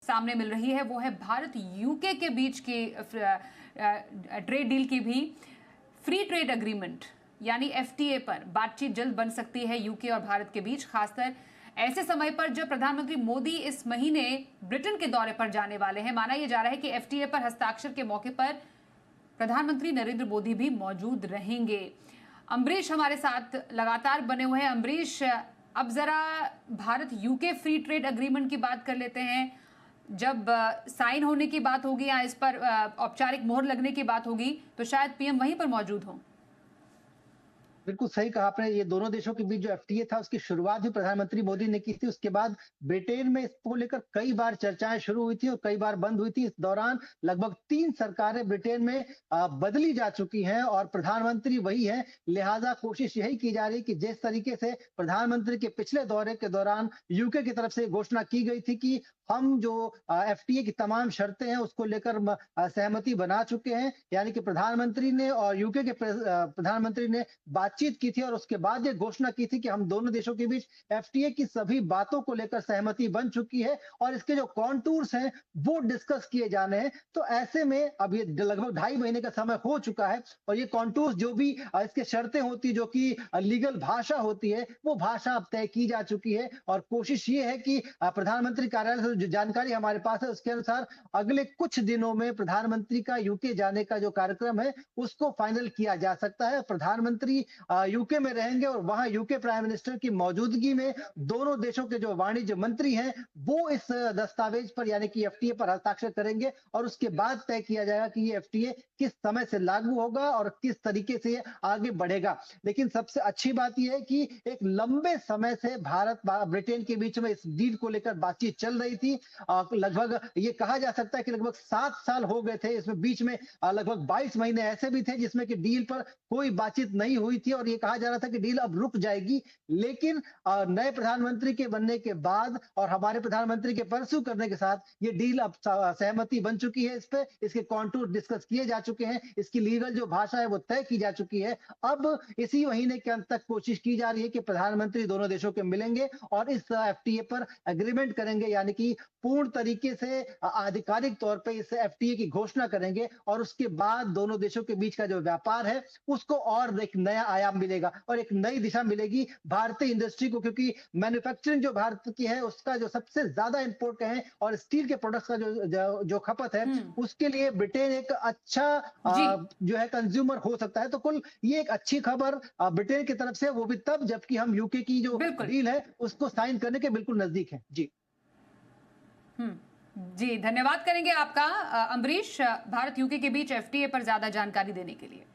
सामने मिल रही है वो है भारत यूके के बीच की ट्रेड डील की भी फ्री ट्रेड एग्रीमेंट यानी एफटीए पर बातचीत जल्द बन सकती है यूके और भारत के बीच, खासकर ऐसे समय पर जब प्रधानमंत्री मोदी इस महीने ब्रिटेन के दौरे पर जाने वाले हैं। माना यह जा रहा है कि एफटीए पर हस्ताक्षर के मौके पर प्रधानमंत्री नरेंद्र मोदी भी मौजूद रहेंगे। अम्बरीश हमारे साथ लगातार बने हुए हैं। अम्बरीश, अब जरा Bharat UK free trade agreement की बात कर लेते हैं। जब साइन होने की बात होगी या इस पर औपचारिक मोहर लगने की बात होगी तो शायद पीएम वहीं पर मौजूद हों। बिल्कुल सही कहा आपने। ये दोनों देशों के बीच जो एफटीए था उसकी शुरुआत भी प्रधानमंत्री मोदी ने की थी। उसके बाद ब्रिटेन में इसको लेकर कई बार चर्चाएं शुरू हुई थी और कई बार बंद हुई थी। इस दौरान लगभग 3 सरकारें ब्रिटेन में बदली जा चुकी हैं और प्रधानमंत्री वही है। लिहाजा कोशिश यही की जा रही है कि जिस तरीके से प्रधानमंत्री के पिछले दौरे के दौरान यूके की तरफ से घोषणा की गई थी कि हम जो एफटीए की तमाम शर्तें हैं उसको लेकर सहमति बना चुके हैं, यानी कि प्रधानमंत्री ने और यूके के प्रधानमंत्री ने बातचीत की थी और उसके बाद ये घोषणा की थी कि हम दोनों देशों के बीच एफटीए की सभी बातों को लेकर सहमति बन चुकी है और इसके जो कॉन्टूर्स हैं वो डिस्कस किए जाने हैं। तो ऐसे में अब ये लगभग 2.5 महीने का समय हो चुका है और ये कॉन्टूर्स जो भी इसके शर्तें होती जो कि लीगल भाषा होती है वो भाषा अब तय की जा चुकी है और कोशिश ये है कि प्रधानमंत्री कार्यालय से जो जानकारी हमारे पास है उसके अनुसार अगले कुछ दिनों में प्रधानमंत्री का यूके जाने का जो कार्यक्रम है उसको फाइनल किया जा सकता है। प्रधानमंत्री यूके में रहेंगे और वहां यूके प्राइम मिनिस्टर की मौजूदगी में दोनों देशों के जो वाणिज्य मंत्री हैं वो इस दस्तावेज पर यानी कि एफटीए पर हस्ताक्षर करेंगे और उसके बाद तय किया जाएगा कि ये एफटीए किस समय से लागू होगा और किस तरीके से ये आगे बढ़ेगा। लेकिन सबसे अच्छी बात यह है कि एक लंबे समय से भारत ब्रिटेन के बीच में इस डील को लेकर बातचीत चल रही थी। लगभग ये कहा जा सकता है कि लगभग 7 साल हो गए थे। इसमें बीच में लगभग 22 महीने ऐसे भी थे जिसमें कि डील पर कोई बातचीत नहीं हुई थी और ये कहा जा रहा था कि डील अब रुक जाएगी। लेकिन नए प्रधानमंत्री के बनने के बाद और हमारे प्रधानमंत्री के परस्यू करने के साथ ये डील अब सहमति बन चुकी है। इस पे इसके कॉन्टूर डिस्कस किए जा चुके हैं, इसकी लीगल जो भाषा है वो तय की जा चुकी है। अब इसी महीने के अंत तक कोशिश की जा रही है कि प्रधानमंत्री दोनों देशों के मिलेंगे और इस एफटीए पर एग्रीमेंट करेंगे, यानी कि पूर्ण तरीके से आधिकारिक तौर पे इस एफटीए की घोषणा करेंगे और उसके बाद दोनों देशों के बीच का जो व्यापार है उसको और एक नया आयाम मिलेगा और एक नई दिशा मिलेगी भारतीय इंडस्ट्री को, क्योंकि मैन्युफैक्चरिंग जो भारत की है उसका जो सबसे ज्यादा इंपोर्ट है और स्टील के प्रोडक्ट्स का जो खपत है उसके लिए ब्रिटेन एक अच्छा जो है कंज्यूमर हो सकता है। तो कुल ये एक अच्छी खबर ब्रिटेन की तरफ से, वो भी तब जबकि हम यूके की जो डील है उसको साइन करने के बिल्कुल नजदीक है। जी जी, धन्यवाद करेंगे आपका अम्बरीश, भारत यूके के बीच एफटीए पर ज्यादा जानकारी देने के लिए।